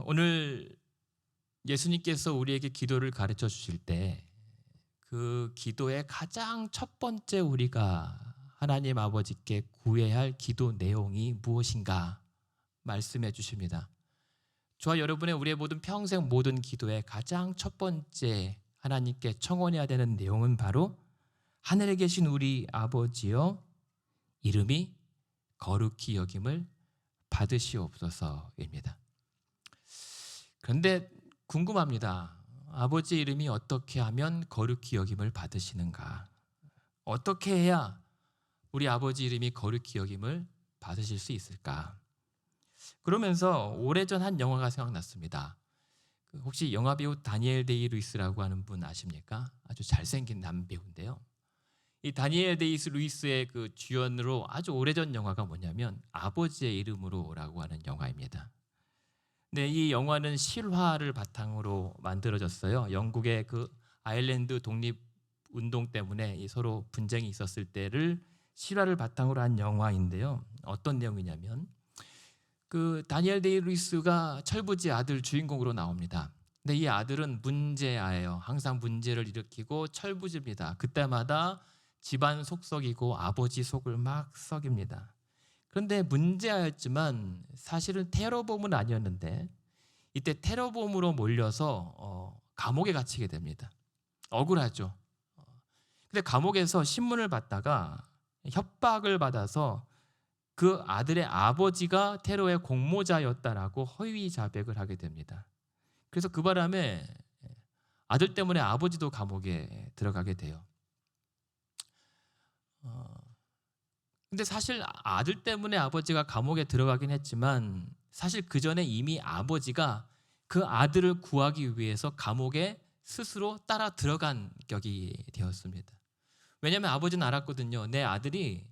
오늘 예수님께서 우리에게 기도를 가르쳐 주실 때 그 기도의 가장 첫 번째 우리가 하나님 아버지께 구해야 할 기도 내용이 무엇인가 말씀해 주십니다. 저와 여러분의 우리의 모든 평생 모든 기도의 가장 첫 번째 하나님께 청원해야 되는 내용은 바로 하늘에 계신 우리 아버지여 이름이 거룩히 여김을 받으시옵소서입니다. 그런데 궁금합니다. 아버지 이름이 어떻게 하면 거룩히 여김을 받으시는가? 어떻게 해야 우리 아버지 이름이 거룩히 여김을 받으실 수 있을까? 그러면서 오래전 한 영화가 생각났습니다. 혹시 영화 배우 다니엘 데이 루이스라고 하는 분 아십니까? 아주 잘생긴 남배우인데요. 이 다니엘 데이 루이스의 그 주연으로 아주 오래전 영화가 뭐냐면 아버지의 이름으로라고 하는 영화입니다. 네, 이 영화는 실화를 바탕으로 만들어졌어요. 영국의 그 아일랜드 독립 운동 때문에 서로 분쟁이 있었을 때를 실화를 바탕으로 한 영화인데요. 어떤 내용이냐면 그 다니엘 데이 루이스가 철부지 아들 주인공으로 나옵니다. 근데 이 아들은 문제아예요. 항상 문제를 일으키고 철부지입니다. 그때마다 집안 속 썩이고 아버지 속을 막 썩입니다. 그런데 문제였지만 사실은 테러범은 아니었는데 이때 테러범으로 몰려서 감옥에 갇히게 됩니다. 억울하죠. 근데 감옥에서 신문을 받다가 협박을 받아서 그 아들의 아버지가 테러의 공모자였다라고 허위 자백을 하게 됩니다. 그래서 그 바람에 아들 때문에 아버지도 감옥에 들어가게 돼요. 근데 사실 아들 때문에 아버지가 감옥에 들어가긴 했지만 사실 그 전에 이미 아버지가 그 아들을 구하기 위해서 감옥에 스스로 따라 들어간 격이 되었습니다. 왜냐하면 아버지는 알았거든요. 내 아들이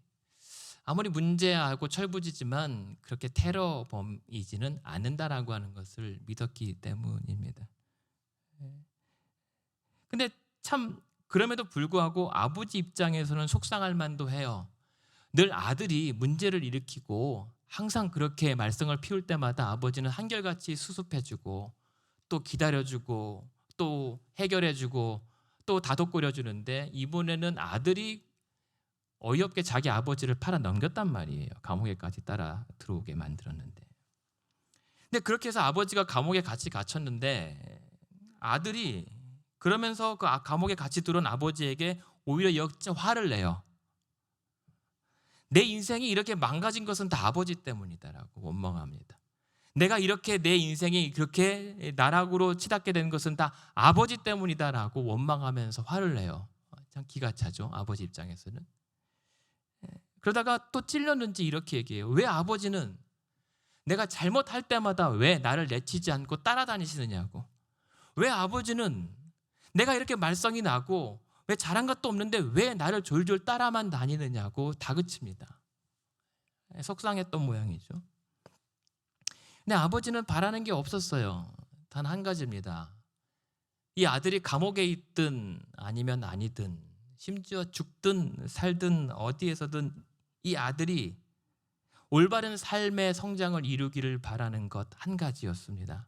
아무리 문제하고 철부지지만 그렇게 테러범이지는 않는다라고 하는 것을 믿었기 때문입니다. 근데 참 그럼에도 불구하고 아버지 입장에서는 속상할 만도 해요. 늘 아들이 문제를 일으키고 항상 그렇게 말썽을 피울 때마다 아버지는 한결같이 수습해주고 또 기다려주고 또 해결해주고 또 다독거려주는데 이번에는 아들이 어이없게 자기 아버지를 팔아 넘겼단 말이에요. 감옥에까지 따라 들어오게 만들었는데. 근데 그렇게 해서 아버지가 감옥에 같이 갇혔는데 아들이 그러면서 그 감옥에 같이 들어온 아버지에게 오히려 역전 화를 내요. 내 인생이 이렇게 망가진 것은 다 아버지 때문이다라고 원망합니다. 내가 이렇게 내 인생이 그렇게 나락으로 치닫게 된 것은 다 아버지 때문이다라고 원망하면서 화를 내요. 참 기가 차죠. 아버지 입장에서는. 그러다가 또 찔렸는지 이렇게 얘기해요. 왜 아버지는 내가 잘못할 때마다 왜 나를 내치지 않고 따라다니시느냐고. 왜 아버지는 내가 이렇게 말썽이 나고 왜 잘한 것도 없는데 왜 나를 졸졸 따라만 다니느냐고 다그칩니다. 속상했던 모양이죠. 근데 아버지는 바라는 게 없었어요. 단 한 가지입니다. 이 아들이 감옥에 있든 아니면 아니든 심지어 죽든 살든 어디에서든 이 아들이 올바른 삶의 성장을 이루기를 바라는 것 한 가지였습니다.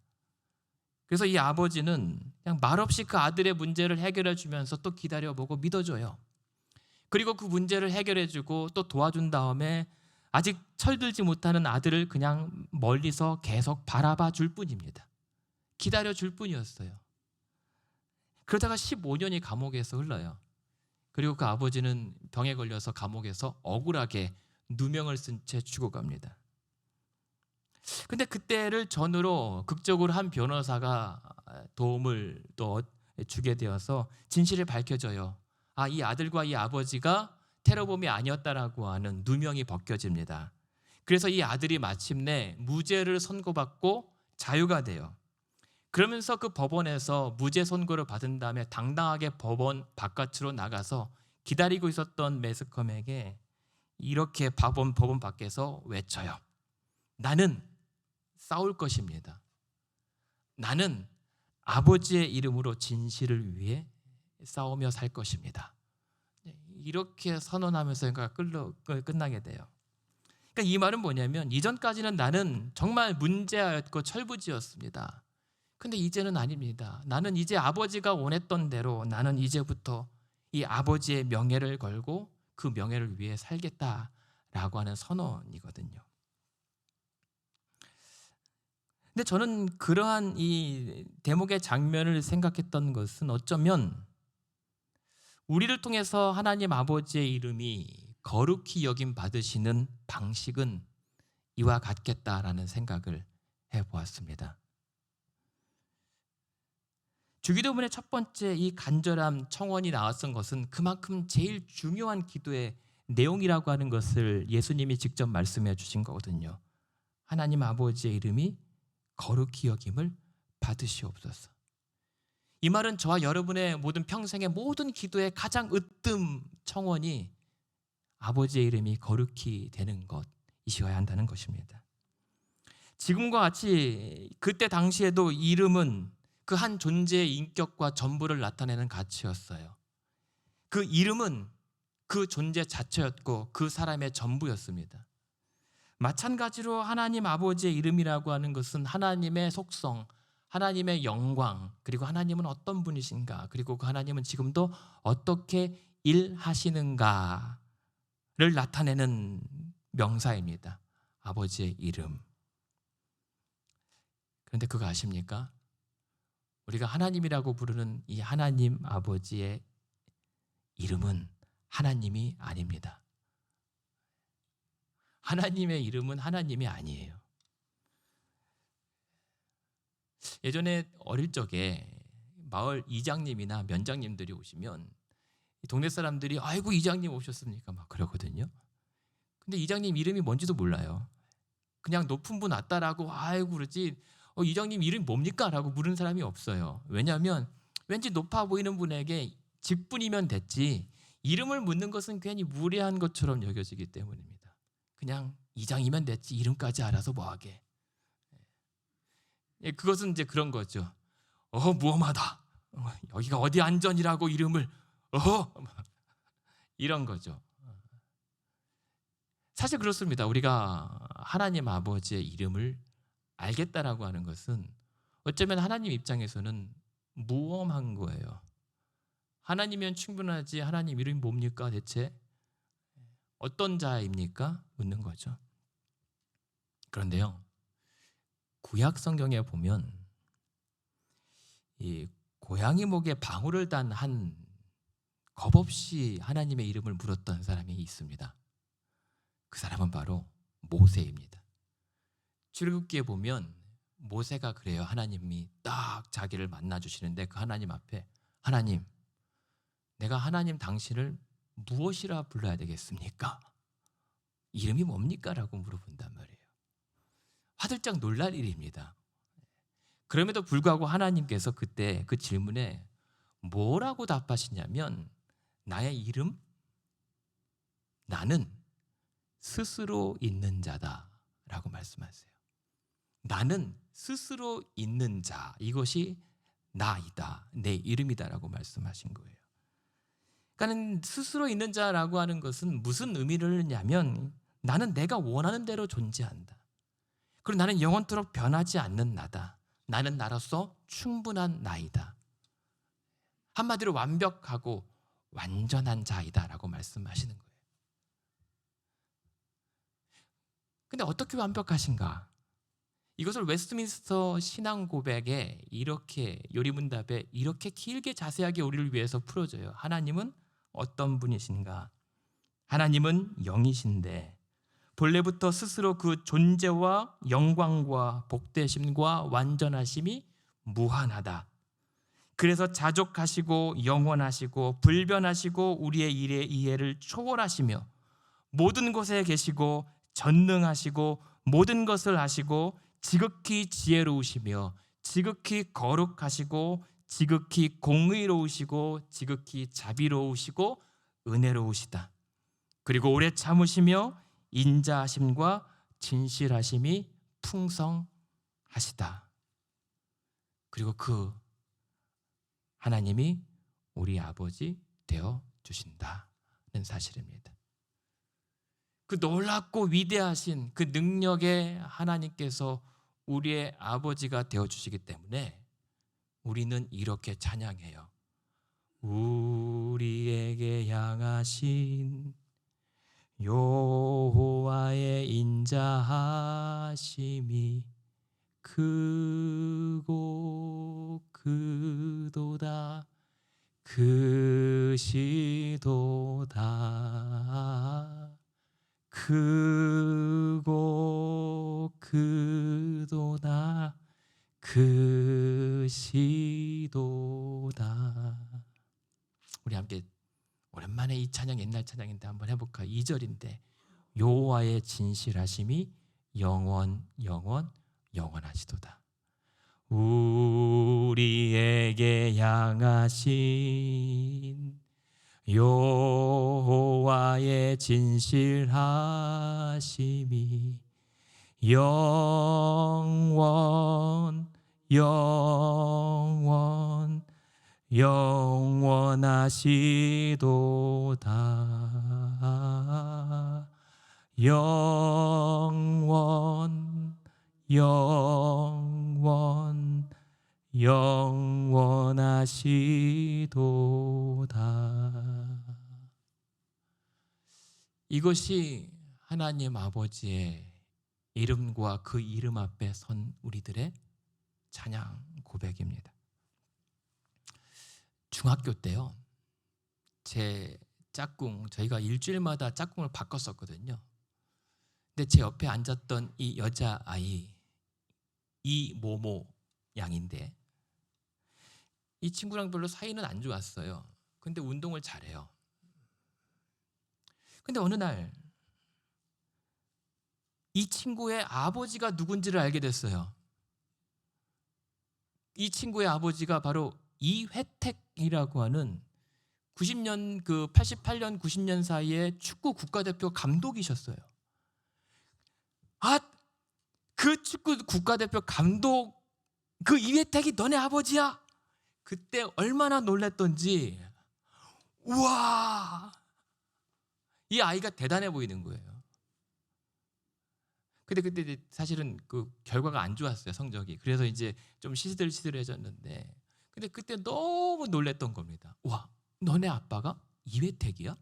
그래서 이 아버지는 그냥 말없이 그 아들의 문제를 해결해 주면서 또 기다려보고 믿어줘요. 그리고 그 문제를 해결해 주고 또 도와준 다음에 아직 철들지 못하는 아들을 그냥 멀리서 계속 바라봐 줄 뿐입니다. 기다려 줄 뿐이었어요. 그러다가 15년이 감옥에서 흘러요. 그리고 그 아버지는 병에 걸려서 감옥에서 억울하게 누명을 쓴 채 죽어갑니다. 근데 그때를 전후로 극적으로 한 변호사가 도움을 또 주게 되어서 진실이 밝혀져요. 아, 이 아들과 이 아버지가 테러범이 아니었다라고 하는 누명이 벗겨집니다. 그래서 이 아들이 마침내 무죄를 선고받고 자유가 돼요. 그러면서 그 법원에서 무죄 선고를 받은 다음에 당당하게 법원 바깥으로 나가서 기다리고 있었던 매스컴에게 이렇게 법원 밖에서 외쳐요. 나는 싸울 것입니다. 나는 아버지의 이름으로 진실을 위해 싸우며 살 것입니다. 이렇게 선언하면서 끝나게 돼요. 그러니까 이 말은 뭐냐면 이전까지는 나는 정말 문제였고 철부지였습니다. 근데 이제는 아닙니다. 나는 이제 아버지가 원했던 대로 나는 이제부터 이 아버지의 명예를 걸고 그 명예를 위해 살겠다라고 하는 선언이거든요. 근데 저는 그러한 이 대목의 장면을 생각했던 것은 어쩌면 우리를 통해서 하나님 아버지의 이름이 거룩히 여김 받으시는 방식은 이와 같겠다라는 생각을 해보았습니다. 주기도문의 첫 번째 이 간절함 청원이 나왔던 것은 그만큼 제일 중요한 기도의 내용이라고 하는 것을 예수님이 직접 말씀해 주신 거거든요. 하나님 아버지의 이름이 거룩히 여김을 받으시옵소서. 이 말은 저와 여러분의 모든 평생의 모든 기도의 가장 으뜸 청원이 아버지의 이름이 거룩히 되는 것이셔야 한다는 것입니다. 지금과 같이 그때 당시에도 이름은 그 한 존재의 인격과 전부를 나타내는 가치였어요. 그 이름은 그 존재 자체였고 그 사람의 전부였습니다. 마찬가지로 하나님 아버지의 이름이라고 하는 것은 하나님의 속성, 하나님의 영광, 그리고 하나님은 어떤 분이신가, 그리고 그 하나님은 지금도 어떻게 일하시는가를 나타내는 명사입니다. 아버지의 이름. 그런데 그거 아십니까? 우리가 하나님이라고 부르는 이 하나님 아버지의 이름은 하나님이 아닙니다. 하나님의 이름은 하나님이 아니에요. 예전에 어릴 적에 마을 이장님이나 면장님들이 오시면 동네 사람들이 아이고 이장님 오셨습니까? 막 그러거든요. 근데 이장님 이름이 뭔지도 몰라요. 그냥 높은 분 왔다라고 아이고 그러지 이장님 이름이 뭡니까? 라고 물은 사람이 없어요. 왜냐하면 왠지 높아 보이는 분에게 직분이면 됐지 이름을 묻는 것은 괜히 무례한 것처럼 여겨지기 때문입니다. 그냥 이장이면 됐지 이름까지 알아서 뭐하게. 그것은 이제 그런 거죠. 무엄하다. 여기가 어디 안전이라고 이름을 이런 거죠. 사실 그렇습니다. 우리가 하나님 아버지의 이름을 알겠다라고 하는 것은 어쩌면 하나님 입장에서는 무엄한 거예요. 하나님이면 충분하지 하나님 이름이 뭡니까 대체? 어떤 자입니까? 묻는 거죠. 그런데요. 구약 성경에 보면 이 고양이 목에 방울을 단 한 겁없이 하나님의 이름을 물었던 사람이 있습니다. 그 사람은 바로 모세입니다. 출애굽기에 보면 모세가 그래요. 하나님이 딱 자기를 만나 주시는데 그 하나님 앞에 하나님, 내가 하나님 당신을 무엇이라 불러야 되겠습니까? 이름이 뭡니까? 라고 물어본단 말이에요. 화들짝 놀랄 일입니다. 그럼에도 불구하고 하나님께서 그때 그 질문에 뭐라고 답하시냐면 나의 이름? 나는 스스로 있는 자다 라고 말씀하세요. 나는 스스로 있는 자, 이것이 나이다, 내 이름이다 라고 말씀하신 거예요. 그러니까 스스로 있는 자라고 하는 것은 무슨 의미를 하냐면 나는 내가 원하는 대로 존재한다. 그리고 나는 영원토록 변하지 않는 나다. 나는 나로서 충분한 나이다. 한마디로 완벽하고 완전한 자이다 라고 말씀하시는 거예요. 근데 어떻게 완벽하신가? 이것을 웨스트민스터 신앙 고백에 이렇게 요리문답에 이렇게 길게 자세하게 우리를 위해서 풀어줘요. 하나님은 어떤 분이신가? 하나님은 영이신데 본래부터 스스로 그 존재와 영광과 복되심과 완전하심이 무한하다. 그래서 자족하시고 영원하시고 불변하시고 우리의 일의 이해를 초월하시며 모든 곳에 계시고 전능하시고 모든 것을 아시고 지극히 지혜로우시며 지극히 거룩하시고 지극히 공의로우시고 지극히 자비로우시고 은혜로우시다. 그리고 오래 참으시며 인자하심과 진실하심이 풍성하시다. 그리고 그 하나님이 우리 아버지 되어 주신다는 사실입니다. 그 놀랍고 위대하신 그 능력의 하나님께서 우리의 아버지가 되어주시기 때문에 우리는 이렇게 찬양해요. 우리에게 향하신 여호와의 인자하심이 크고 크도다 크시도다 크고 크도다 크시도다. 우리 함께 오랜만에 이 찬양, 옛날 찬양인데 한번 해볼까요? 2절인데 여호와의 진실하심이 영원하시도다. 우리에게 향하신 여호와의 진실하심이 영원하시도다. 영원하시도다. 이것이 하나님 아버지의 이름과 그 이름 앞에 선 우리들의 찬양 고백입니다. 중학교 때요, 제 짝꿍, 저희가 일주일마다 짝꿍을 바꿨었거든요. 근데 제 옆에 앉았던 이 여자아이, 이모모 양인데 이 친구랑 별로 사이는 안 좋았어요. 근데 운동을 잘해요. 근데 어느 날 이 친구의 아버지가 누군지를 알게 됐어요. 이 친구의 아버지가 바로 이회택이라고 하는 88년 90년 사이에 축구 국가대표 감독이셨어요. 그 축구 국가대표 감독 그 이회택이 너네 아버지야? 그때 얼마나 놀랐던지, 우와, 이 아이가 대단해 보이는 거예요. 근데 그때 사실은 그 결과가 안 좋았어요, 성적이. 그래서 이제 좀 시들시들해졌는데, 근데 그때 너무 놀랬던 겁니다. 와, 너네 아빠가 이회택이야?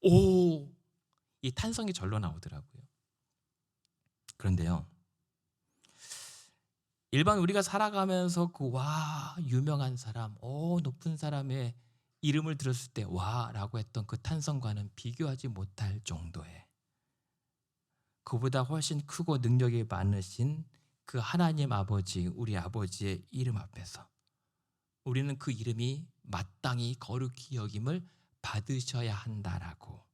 오, 이 탄성이 절로 나오더라고요. 그런데요, 일반 우리가 살아가면서 유명한 사람, 높은 사람의 이름을 들었을 때 와라고 했던 그 탄성과는 비교하지 못할 정도의, 그보다 훨씬 크고 능력이 많으신 그 하나님 아버지, 우리 아버지의 이름 앞에서 우리는 그 이름이 마땅히 거룩히 여김을 받으셔야 한다라고,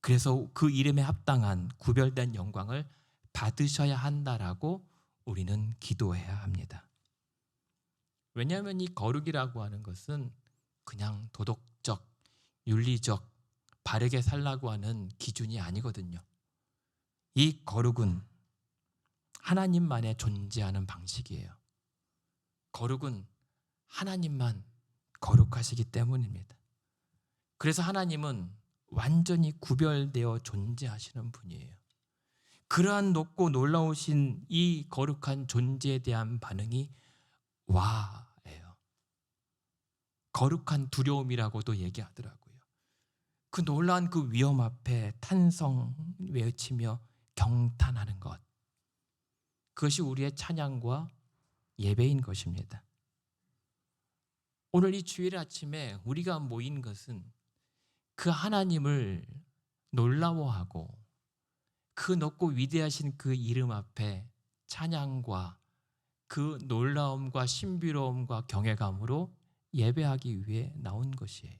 그래서 그 이름에 합당한 구별된 영광을 받으셔야 한다라고 우리는 기도해야 합니다. 왜냐하면 이 거룩이라고 하는 것은 그냥 도덕적, 윤리적, 바르게 살라고 하는 기준이 아니거든요. 이 거룩은 하나님만의 존재하는 방식이에요. 거룩은 하나님만 거룩하시기 때문입니다. 그래서 하나님은 완전히 구별되어 존재하시는 분이에요. 그러한 높고 놀라우신 이 거룩한 존재에 대한 반응이 와예요. 거룩한 두려움이라고도 얘기하더라고요. 그 놀라운 그 위험 앞에 탄성 외치며 경탄하는 것, 그것이 우리의 찬양과 예배인 것입니다. 오늘 이 주일 아침에 우리가 모인 것은 그 하나님을 놀라워하고 그 높고 위대하신 그 이름 앞에 찬양과 그 놀라움과 신비로움과 경외감으로 예배하기 위해 나온 것이에요.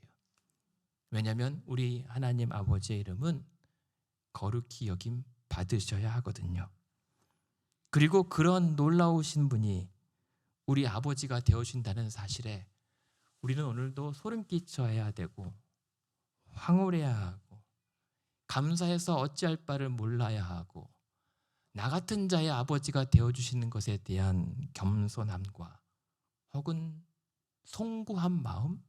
왜냐하면 우리 하나님 아버지의 이름은 거룩히 여김 받으셔야 하거든요. 그리고 그런 놀라우신 분이 우리 아버지가 되어준다는 사실에 우리는 오늘도 소름 끼쳐야 되고 황홀해야 하고 감사해서 어찌할 바를 몰라야 하고, 나 같은 자의 아버지가 되어주시는 것에 대한 겸손함과 혹은 송구한 마음,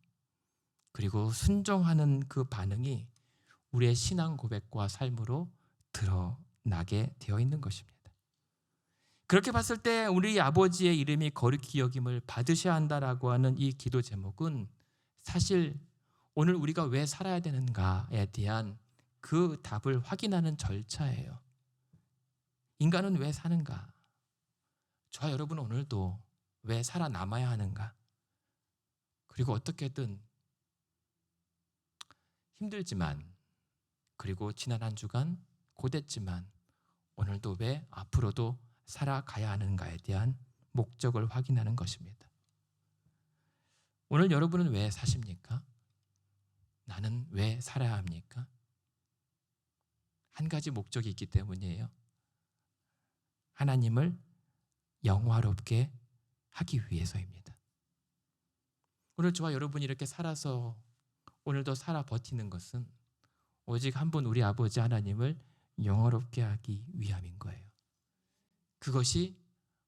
그리고 순종하는 그 반응이 우리의 신앙 고백과 삶으로 드러나게 되어 있는 것입니다. 그렇게 봤을 때 우리 아버지의 이름이 거룩히 여김을 받으셔야 한다라고 하는 이 기도 제목은 사실 오늘 우리가 왜 살아야 되는가에 대한 그 답을 확인하는 절차예요. 인간은 왜 사는가? 저와 여러분 오늘도 왜 살아남아야 하는가? 그리고 어떻게든 힘들지만, 그리고 지난 한 주간 고됐지만 오늘도 왜 앞으로도 살아가야 하는가에 대한 목적을 확인하는 것입니다. 오늘 여러분은 왜 사십니까? 나는 왜 살아야 합니까? 한 가지 목적이 있기 때문이에요. 하나님을 영화롭게 하기 위해서입니다. 오늘 저와 여러분이 이렇게 살아서 오늘도 살아 버티는 것은 오직 한 분 우리 아버지 하나님을 영화롭게 하기 위함인 거예요. 그것이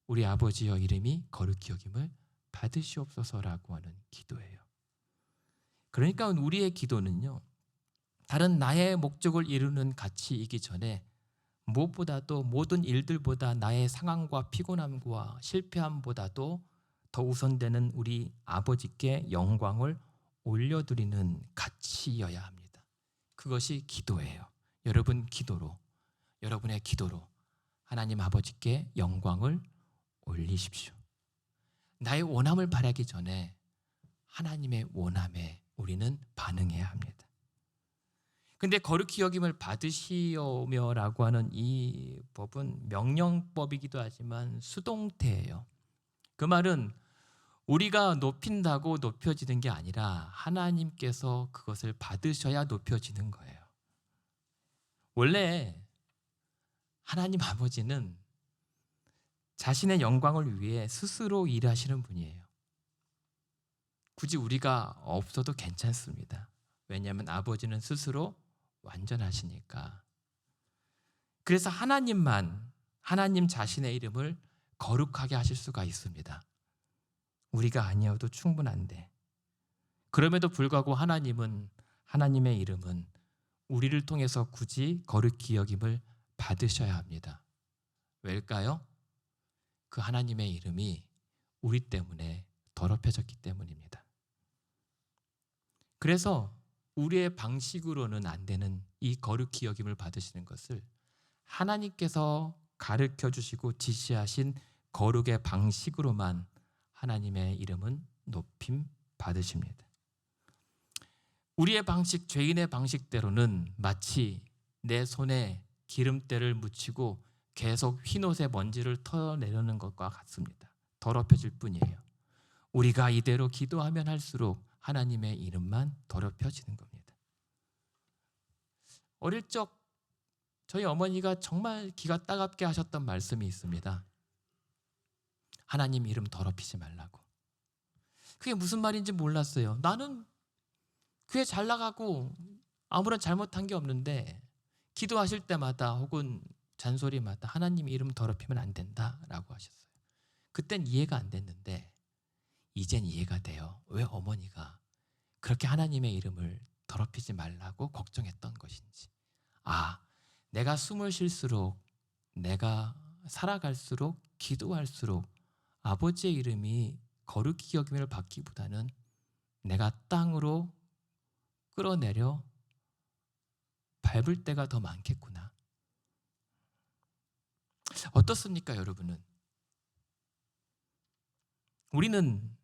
우리 아버지여 이름이 거룩히 여김을 받으시옵소서라고 하는 기도예요. 그러니까 우리의 기도는요, 다른 나의 목적을 이루는 가치이기 전에 무엇보다도 모든 일들보다 나의 상황과 피곤함과 실패함보다도 더 우선되는 우리 아버지께 영광을 올려드리는 가치여야 합니다. 그것이 기도예요. 여러분 기도로, 여러분의 기도로 하나님 아버지께 영광을 올리십시오. 나의 원함을 바라기 전에 하나님의 원함에 우리는 반응해야 합니다. 근데 거룩히 여김을 받으시오며라고 하는 이 법은 명령법이기도 하지만 수동태예요. 그 말은 우리가 높인다고 높여지는 게 아니라 하나님께서 그것을 받으셔야 높여지는 거예요. 원래 하나님 아버지는 자신의 영광을 위해 스스로 일하시는 분이에요. 굳이 우리가 없어도 괜찮습니다. 왜냐하면 아버지는 스스로 완전하시니까. 그래서 하나님만, 하나님 자신의 이름을 거룩하게 하실 수가 있습니다. 우리가 아니어도 충분한데, 그럼에도 불구하고 하나님의 이름은 우리를 통해서 굳이 거룩히 여김을 받으셔야 합니다. 왜일까요? 그 하나님의 이름이 우리 때문에 더럽혀졌기 때문입니다. 그래서 우리의 방식으로는 안 되는 이 거룩히 여김을 받으시는 것을 하나님께서 가르쳐 주시고 지시하신 거룩의 방식으로만 하나님의 이름은 높임 받으십니다. 우리의 방식, 죄인의 방식대로는 마치 내 손에 기름때를 묻히고 계속 흰옷의 먼지를 털어내려는 것과 같습니다. 더럽혀질 뿐이에요. 우리가 이대로 기도하면 할수록 하나님의 이름만 더럽혀지는 겁니다. 어릴 적 저희 어머니가 정말 기가 따갑게 하셨던 말씀이 있습니다. 하나님 이름 더럽히지 말라고. 그게 무슨 말인지 몰랐어요. 나는 교회 잘 나가고 아무런 잘못한 게 없는데 기도하실 때마다 혹은 잔소리마다 하나님 이름 더럽히면 안 된다라고 하셨어요. 그땐 이해가 안 됐는데 이젠 이해가 돼요. 왜 어머니가 그렇게 하나님의 이름을 더럽히지 말라고 걱정했던 것인지. 내가 숨을 쉴수록, 내가 살아갈수록, 기도할수록 아버지의 이름이 거룩히 여김을 받기보다는 내가 땅으로 끌어내려 밟을 때가 더 많겠구나. 어떻습니까, 여러분은? 우리는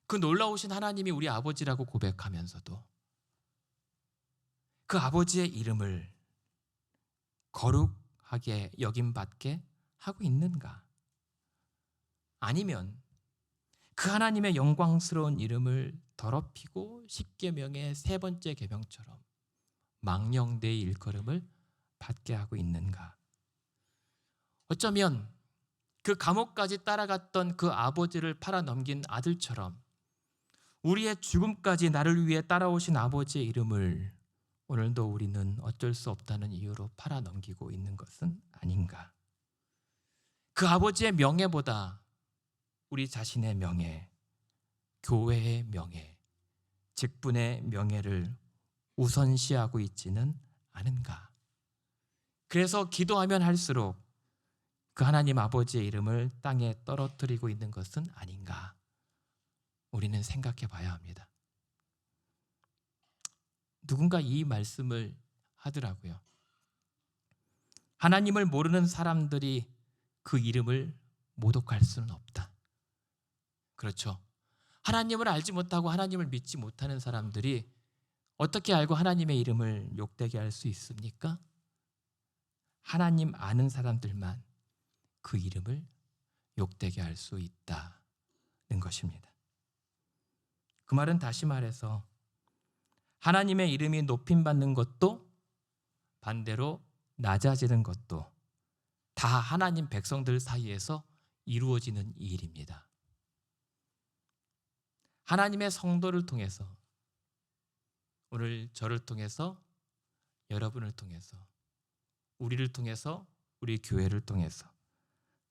그 놀라우신 하나님이 우리 아버지라고 고백하면서도 그 아버지의 이름을 거룩하게 여김받게 하고 있는가? 아니면 그 하나님의 영광스러운 이름을 더럽히고 십계명의 세 번째 계명처럼 망령되이 일컬음을 받게 하고 있는가? 어쩌면 그 감옥까지 따라갔던 그 아버지를 팔아넘긴 아들처럼 우리의 죽음까지 나를 위해 따라오신 아버지의 이름을 오늘도 우리는 어쩔 수 없다는 이유로 팔아넘기고 있는 것은 아닌가? 그 아버지의 명예보다 우리 자신의 명예, 교회의 명예, 직분의 명예를 우선시하고 있지는 않은가? 그래서 기도하면 할수록 그 하나님 아버지의 이름을 땅에 떨어뜨리고 있는 것은 아닌가? 우리는 생각해 봐야 합니다. 누군가 이 말씀을 하더라고요. 하나님을 모르는 사람들이 그 이름을 모독할 수는 없다. 그렇죠. 하나님을 알지 못하고 하나님을 믿지 못하는 사람들이 어떻게 알고 하나님의 이름을 욕되게 할 수 있습니까? 하나님 아는 사람들만 그 이름을 욕되게 할 수 있다는 것입니다. 그 말은 다시 말해서 하나님의 이름이 높임받는 것도 반대로 낮아지는 것도 다 하나님 백성들 사이에서 이루어지는 일입니다. 하나님의 성도를 통해서, 오늘 저를 통해서, 여러분을 통해서, 우리를 통해서, 우리 교회를 통해서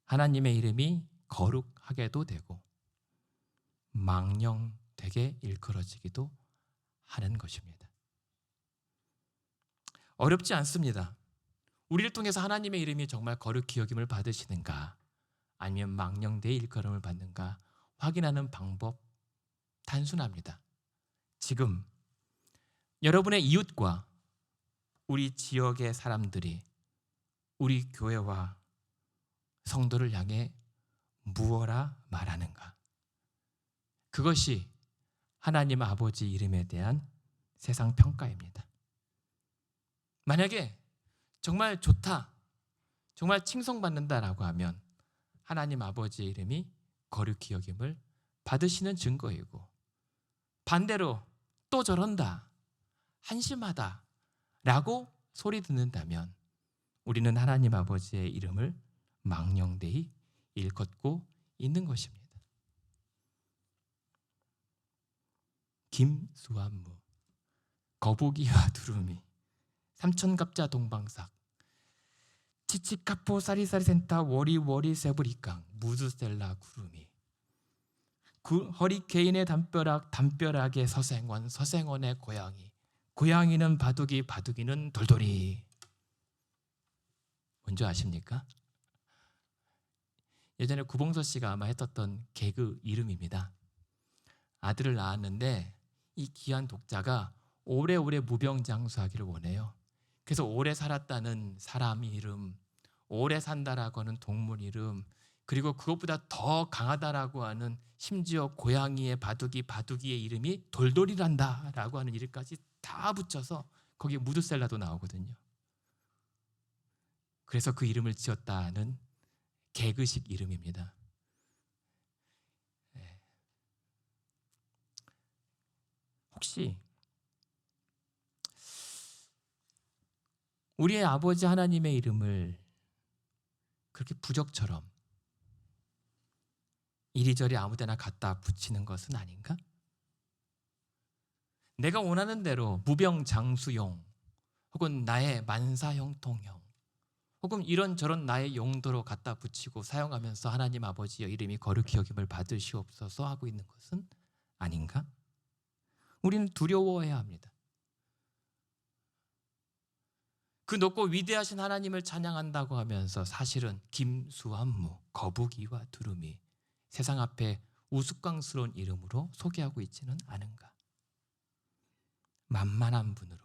하나님의 이름이 거룩하게도 되고 망령되게 일컬어지기도 하는 것입니다. 어렵지 않습니다. 우리를 통해서 하나님의 이름이 정말 거룩히 여김을 받으시는가, 아니면 망령되게 일컬음을 받는가 확인하는 방법 단순합니다. 지금 여러분의 이웃과 우리 지역의 사람들이 우리 교회와 성도를 향해 무엇라 말하는가? 그것이 하나님 아버지 이름에 대한 세상 평가입니다. 만약에 정말 좋다, 정말 칭송받는다라고 하면 하나님 아버지의 이름이 거룩히 여김을 받으시는 증거이고, 반대로 또 저런다, 한심하다 라고 소리 듣는다면 우리는 하나님 아버지의 이름을 망령되이 일컫고 있는 것입니다. 김수환무, 거북이와 두루미, 삼천갑자 동방삭, 치치카포 사리사리센터 워리워리 세브리깡, 무드셀라 구름이, 허리케인의 담벼락의 서생원, 서생원의 고양이, 고양이는 바둑이, 바둑이는 돌돌이. 뭔지 아십니까? 예전에 구봉서 씨가 아마 했었던 개그 이름입니다. 아들을 낳았는데 이 귀한 독자가 오래오래 무병장수하기를 원해요. 그래서 오래 살았다는 사람 이름, 오래 산다라고 하는 동물 이름, 그리고 그것보다 더 강하다라고 하는 심지어 고양이의 바둑이의 이름이 돌돌이란다라고 하는 이름까지 다 붙여서 거기에 무드셀라도 나오거든요. 그래서 그 이름을 지었다는 개그식 이름입니다. 혹시 우리의 아버지 하나님의 이름을 그렇게 부적처럼 이리저리 아무데나 갖다 붙이는 것은 아닌가? 내가 원하는 대로 무병장수용, 혹은 나의 만사형통형, 혹은 이런저런 나의 용도로 갖다 붙이고 사용하면서 하나님 아버지의 이름이 거룩히 여김을 받으시옵소서 하고 있는 것은 아닌가? 우리는 두려워해야 합니다. 그 높고 위대하신 하나님을 찬양한다고 하면서 사실은 김수환무, 거북이와 두루미, 세상 앞에 우스꽝스러운 이름으로 소개하고 있지는 않은가? 만만한 분으로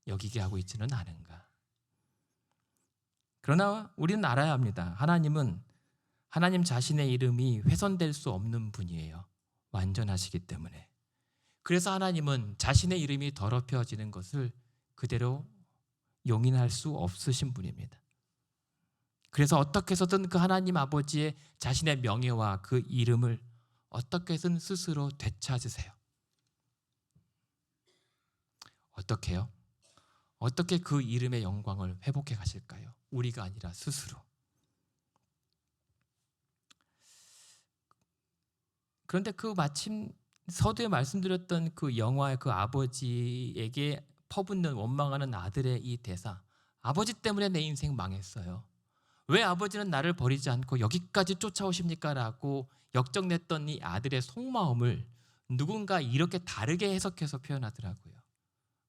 여기게 하고 있지는 않은가? 그러나 우리는 알아야 합니다. 하나님은 하나님 자신의 이름이 훼손될 수 없는 분이에요. 완전하시기 때문에. 그래서 하나님은 자신의 이름이 더럽혀지는 것을 그대로 용인할 수 없으신 분입니다. 그래서 어떻게 해서든 그 하나님 아버지의 자신의 명예와 그 이름을 어떻게 해서든 스스로 되찾으세요. 어떻게요? 어떻게 그 이름의 영광을 회복해 가실까요? 우리가 아니라 스스로. 그런데 그 마침 서두에 말씀드렸던 그 영화의 그 아버지에게 퍼붓는 원망하는 아들의 이 대사, 아버지 때문에 내 인생 망했어요. 왜 아버지는 나를 버리지 않고 여기까지 쫓아오십니까? 라고 역정냈던 이 아들의 속마음을 누군가 이렇게 다르게 해석해서 표현하더라고요.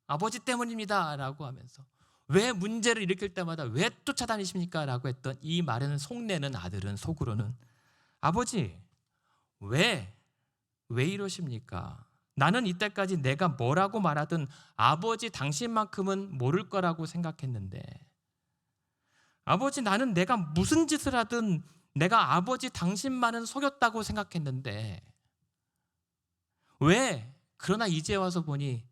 아버지 때문입니다 라고 하면서, 왜 문제를 일으킬 때마다 왜 쫓아다니십니까? 라고 했던 이 말에는 속내는 아들은 속으로는, 아버지 왜 이러십니까? 나는 이때까지 내가 뭐라고 말하든 아버지 당신만큼은 모를 거라고 생각했는데, 아버지 나는 내가 무슨 짓을 하든 내가 아버지 당신만은 속였다고 생각했는데, 왜 그러나 이제 와서 보니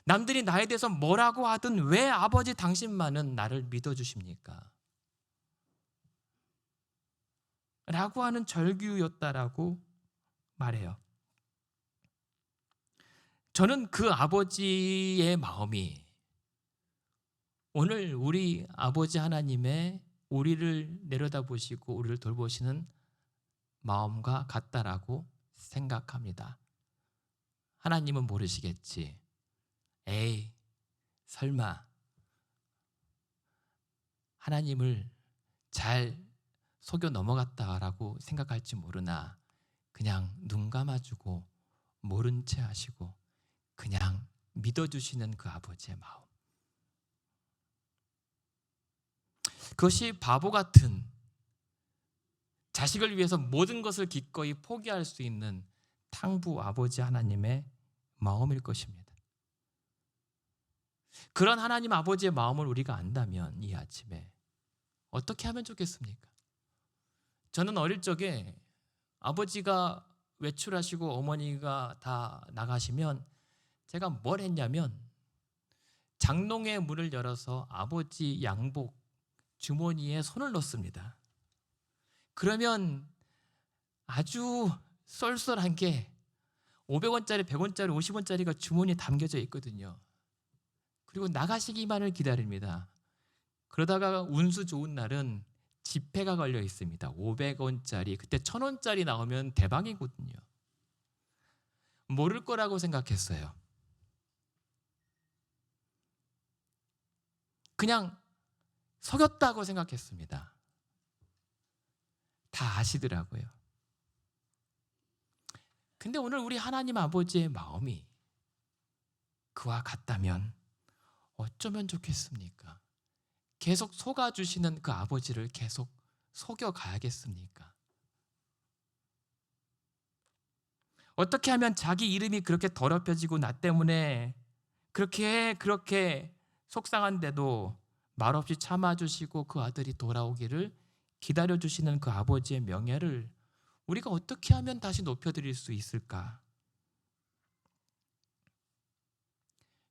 남들이 나에 대해서 뭐라고 하든 왜 아버지 당신만은 나를 믿어주십니까? 라고 하는 절규였다라고 말해요. 저는 그 아버지의 마음이 오늘 우리 아버지 하나님의 우리를 내려다보시고 우리를 돌보시는 마음과 같다라고 생각합니다. 하나님은 모르시겠지. 에이, 설마 하나님을 잘 속여 넘어갔다라고 생각할지 모르나 그냥 눈 감아주고 모른 채 하시고 그냥 믿어주시는 그 아버지의 마음, 그것이 바보 같은, 자식을 위해서 모든 것을 기꺼이 포기할 수 있는 탕부 아버지 하나님의 마음일 것입니다. 그런 하나님 아버지의 마음을 우리가 안다면 이 아침에 어떻게 하면 좋겠습니까? 저는 어릴 적에 아버지가 외출하시고 어머니가 다 나가시면 제가 뭘 했냐면 장롱의 문을 열어서 아버지 양복 주머니에 손을 넣습니다. 그러면 아주 쏠쏠한 게 500원짜리, 100원짜리, 50원짜리가 주머니에 담겨져 있거든요. 그리고 나가시기만을 기다립니다. 그러다가 운수 좋은 날은 지폐가 걸려 있습니다. 500원짜리, 그때 1000원짜리 나오면 대박이거든요. 모를 거라고 생각했어요. 그냥 속였다고 생각했습니다. 다 아시더라고요. 근데 오늘 우리 하나님 아버지의 마음이 그와 같다면 어쩌면 좋겠습니까? 계속 속아주시는 그 아버지를 계속 속여가야겠습니까? 어떻게 하면 자기 이름이 그렇게 더럽혀지고 나 때문에 그렇게 속상한데도 말없이 참아주시고 그 아들이 돌아오기를 기다려주시는 그 아버지의 명예를 우리가 어떻게 하면 다시 높여드릴 수 있을까?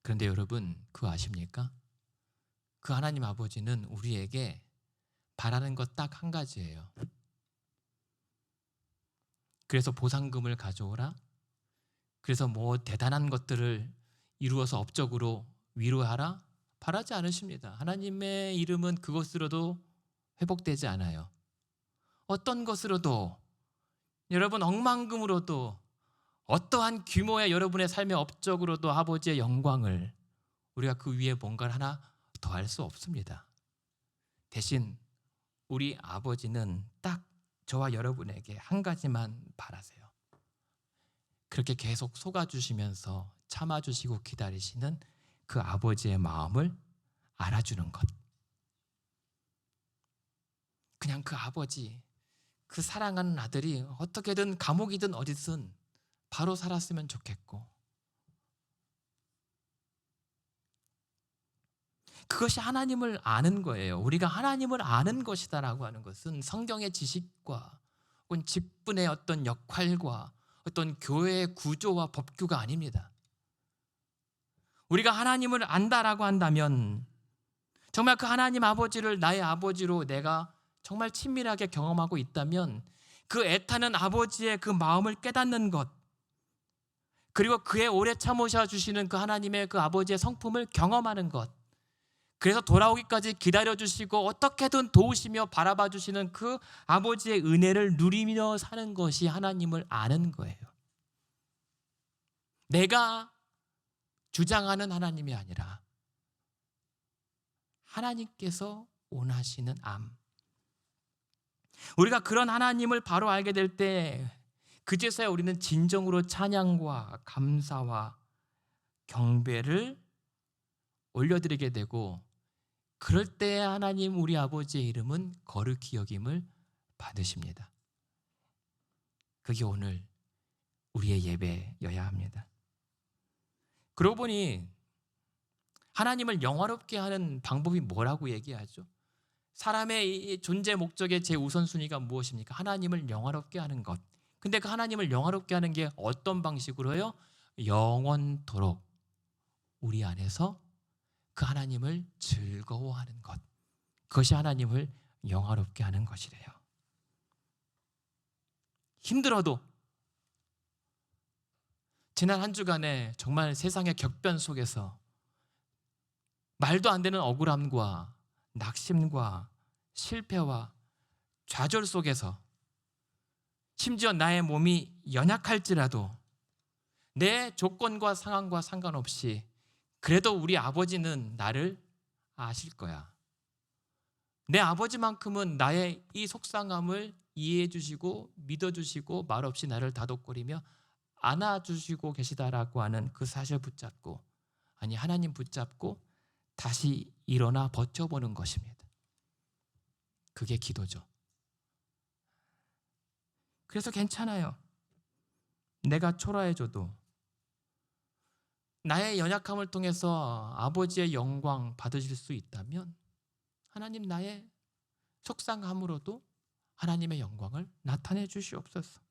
그런데 여러분, 그거 아십니까? 그 하나님 아버지는 우리에게 바라는 것 딱 한 가지예요. 그래서 보상금을 가져오라, 그래서 뭐 대단한 것들을 이루어서 업적으로 위로하라, 바라지 않으십니다. 하나님의 이름은 그것으로도 회복되지 않아요. 어떤 것으로도, 여러분 억만금으로도, 어떠한 규모의 여러분의 삶의 업적으로도 아버지의 영광을 우리가 그 위에 뭔가를 하나 더할 수 없습니다. 대신 우리 아버지는 딱 저와 여러분에게 한 가지만 바라세요. 그렇게 계속 속아주시면서 참아주시고 기다리시는 그 아버지의 마음을 알아주는 것. 그냥 그 아버지, 그 사랑하는 아들이 어떻게든 감옥이든 어디든 바로 살았으면 좋겠고, 그것이 하나님을 아는 거예요. 우리가 하나님을 아는 것이다라고 하는 것은 성경의 지식과 혹은 직분의 어떤 역할과 어떤 교회의 구조와 법규가 아닙니다. 우리가 하나님을 안다라고 한다면 정말 그 하나님 아버지를 나의 아버지로 내가 정말 친밀하게 경험하고 있다면 그 애타는 아버지의 그 마음을 깨닫는 것, 그리고 그의 오래 참으셔 주시는 그 하나님의 그 아버지의 성품을 경험하는 것, 그래서 돌아오기까지 기다려주시고 어떻게든 도우시며 바라봐 주시는 그 아버지의 은혜를 누리며 사는 것이 하나님을 아는 거예요. 내가 주장하는 하나님이 아니라 하나님께서 원하시는 암. 우리가 그런 하나님을 바로 알게 될 때 그제서야 우리는 진정으로 찬양과 감사와 경배를 올려드리게 되고, 그럴 때 하나님 우리 아버지의 이름은 거룩히 여김을 받으십니다. 그게 오늘 우리의 예배여야 합니다. 그러고 보니 하나님을 영화롭게 하는 방법이 뭐라고 얘기하죠? 사람의 이 존재 목적의 제우선순위가 무엇입니까? 하나님을 영화롭게 하는 것. 근데 그 하나님을 영화롭게 하는 게 어떤 방식으로요? 영원토록 우리 안에서 그 하나님을 즐거워하는 것. 그것이 하나님을 영화롭게 하는 것이래요. 힘들어도, 지난 한 주간에 정말 세상의 격변 속에서 말도 안 되는 억울함과 낙심과 실패와 좌절 속에서, 심지어 나의 몸이 연약할지라도 내 조건과 상황과 상관없이 그래도 우리 아버지는 나를 아실 거야. 내 아버지만큼은 나의 이 속상함을 이해해 주시고 믿어 주시고 말없이 나를 다독거리며 안아주시고 계시다라고 하는 그 사실 붙잡고, 아니 하나님 붙잡고 다시 일어나 버텨보는 것입니다. 그게 기도죠. 그래서 괜찮아요. 내가 초라해져도 나의 연약함을 통해서 아버지의 영광 받으실 수 있다면 하나님 나의 속상함으로도 하나님의 영광을 나타내 주시옵소서.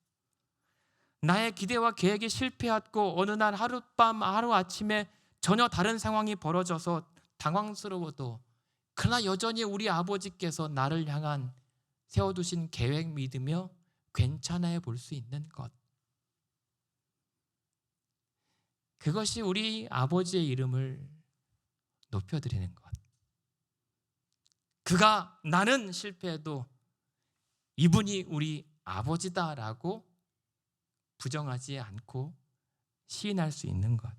나의 기대와 계획이 실패했고 어느 날 하룻밤 하루아침에 전혀 다른 상황이 벌어져서 당황스러워도, 그러나 여전히 우리 아버지께서 나를 향한 세워두신 계획 믿으며 괜찮아해 볼 수 있는 것, 그것이 우리 아버지의 이름을 높여드리는 것. 그가, 나는 실패해도 이분이 우리 아버지다라고 부정하지 않고 시인할 수 있는 것,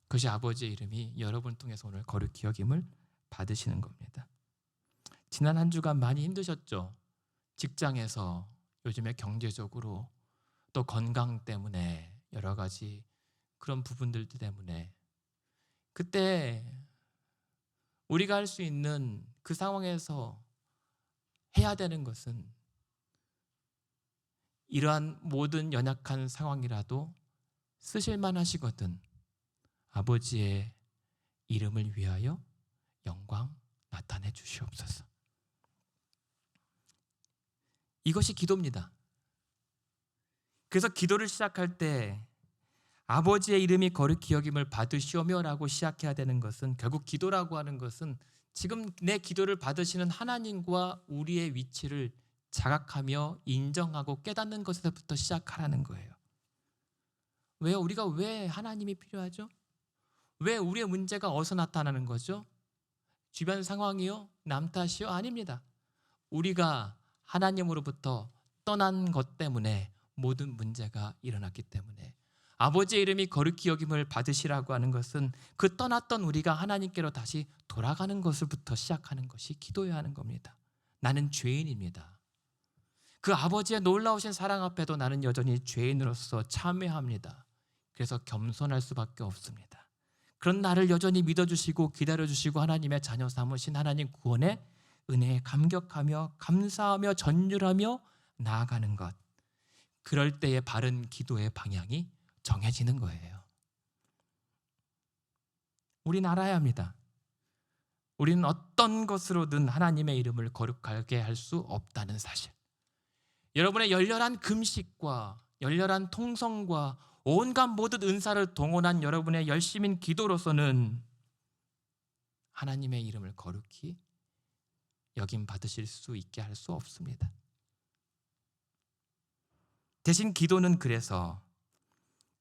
그것이 아버지의 이름이 여러분 통해서 오늘 거룩히 여김을 받으시는 겁니다. 지난 한 주간 많이 힘드셨죠? 직장에서, 요즘에 경제적으로, 또 건강 때문에, 여러 가지 그런 부분들 때문에. 그때 우리가 할 수 있는, 그 상황에서 해야 되는 것은 이러한 모든 연약한 상황이라도 쓰실만 하시거든 아버지의 이름을 위하여 영광 나타내 주시옵소서. 이것이 기도입니다. 그래서 기도를 시작할 때 아버지의 이름이 거룩히 여김을 받으시오며 라고 시작해야 되는 것은, 결국 기도라고 하는 것은 지금 내 기도를 받으시는 하나님과 우리의 위치를 자각하며 인정하고 깨닫는 것에서부터 시작하라는 거예요. 왜요? 우리가 왜 하나님이 필요하죠? 왜 우리의 문제가 어디서 나타나는 거죠? 주변 상황이요? 남 탓이요? 아닙니다. 우리가 하나님으로부터 떠난 것 때문에 모든 문제가 일어났기 때문에, 아버지의 이름이 거룩히 여김을 받으시라고 하는 것은 그 떠났던 우리가 하나님께로 다시 돌아가는 것을부터 시작하는 것이 기도해야 하는 겁니다. 나는 죄인입니다. 그 아버지의 놀라우신 사랑 앞에도 나는 여전히 죄인으로서 참회합니다. 그래서 겸손할 수밖에 없습니다. 그런 나를 여전히 믿어주시고 기다려주시고 하나님의 자녀 삼으신 하나님 구원의 은혜에 감격하며 감사하며 전율하며 나아가는 것, 그럴 때의 바른 기도의 방향이 정해지는 거예요. 우리는 알아야 합니다. 우리는 어떤 것으로든 하나님의 이름을 거룩하게 할 수 없다는 사실. 여러분의 열렬한 금식과 열렬한 통성과 온갖 모든 은사를 동원한 여러분의 열심인 기도로서는 하나님의 이름을 거룩히 여김 받으실 수 있게 할 수 없습니다. 대신 기도는 그래서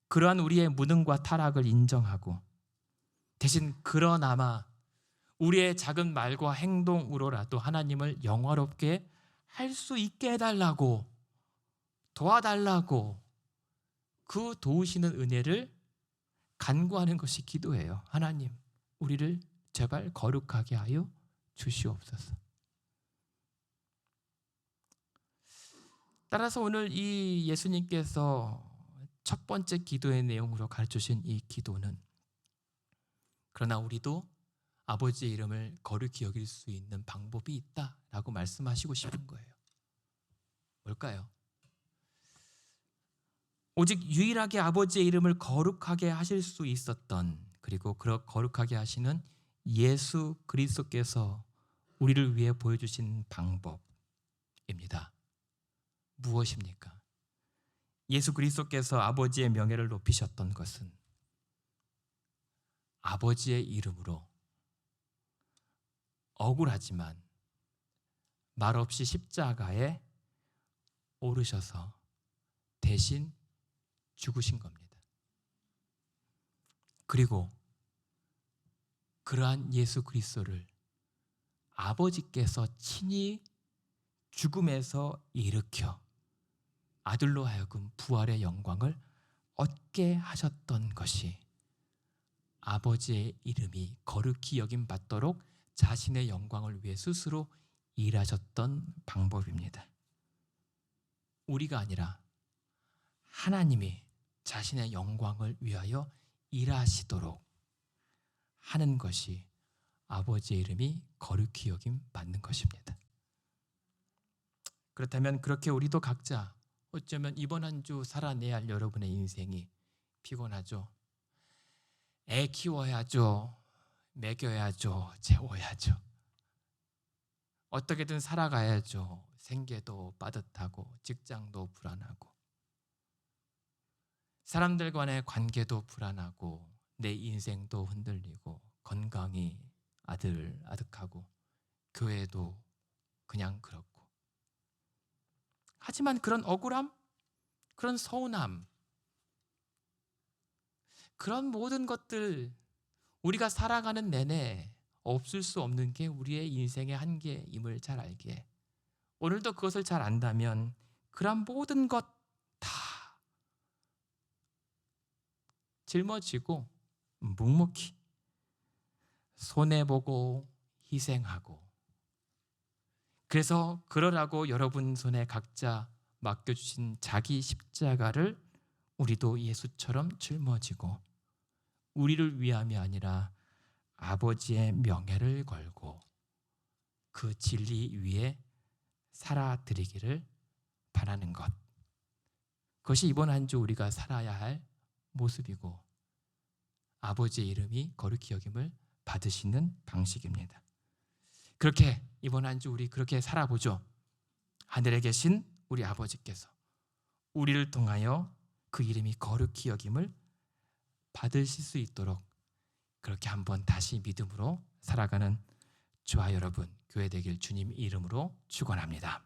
그러한 우리의 무능과 타락을 인정하고, 대신 그러나마 우리의 작은 말과 행동으로라도 하나님을 영화롭게 할 수 있게 해달라고, 도와달라고 그 도우시는 은혜를 간구하는 것이 기도예요. 하나님, 우리를 제발 거룩하게 하여 주시옵소서. 따라서 오늘 이 예수님께서 첫 번째 기도의 내용으로 가르쳐주신 이 기도는 그러나 우리도 아버지의 이름을 거룩히 여길 수 있는 방법이 있다라고 말씀하시고 싶은 거예요. 뭘까요? 오직 유일하게 아버지의 이름을 거룩하게 하실 수 있었던, 그리고 거룩하게 하시는 예수 그리스도께서 우리를 위해 보여주신 방법입니다. 무엇입니까? 예수 그리스도께서 아버지의 명예를 높이셨던 것은 아버지의 이름으로 억울하지만 말없이 십자가에 오르셔서 대신 죽으신 겁니다. 그리고 그러한 예수 그리스도를 아버지께서 친히 죽음에서 일으켜 아들로 하여금 부활의 영광을 얻게 하셨던 것이 아버지의 이름이 거룩히 여김 받도록 자신의 영광을 위해 스스로 일하셨던 방법입니다. 우리가 아니라 하나님이 자신의 영광을 위하여 일하시도록 하는 것이 아버지의 이름이 거룩히 여김 받는 것입니다. 그렇다면 그렇게 우리도 각자 어쩌면 이번 한 주 살아내야 할 여러분의 인생이 피곤하죠. 애 키워야죠. 먹여야죠. 재워야죠. 어떻게든 살아가야죠. 생계도 빠듯하고 직장도 불안하고 사람들 간의 관계도 불안하고 내 인생도 흔들리고 건강이 아득하고 교회도 그냥 그렇고, 하지만 그런 억울함, 그런 서운함, 그런 모든 것들 우리가 살아가는 내내 없을 수 없는 게 우리의 인생의 한계임을 잘 알기에 오늘도 그것을 잘 안다면 그런 모든 것 다 짊어지고 묵묵히 손해보고 희생하고, 그래서 그러라고 여러분 손에 각자 맡겨주신 자기 십자가를 우리도 예수처럼 짊어지고 우리를 위함이 아니라 아버지의 명예를 걸고 그 진리 위에 살아드리기를 바라는 것, 그것이 이번 한 주 우리가 살아야 할 모습이고 아버지의 이름이 거룩히 여김을 받으시는 방식입니다. 그렇게 이번 한 주 우리 그렇게 살아보죠. 하늘에 계신 우리 아버지께서 우리를 통하여 그 이름이 거룩히 여김을 받으실 수 있도록 그렇게 한번 다시 믿음으로 살아가는 저와 여러분 교회 되길 주님 이름으로 축원합니다.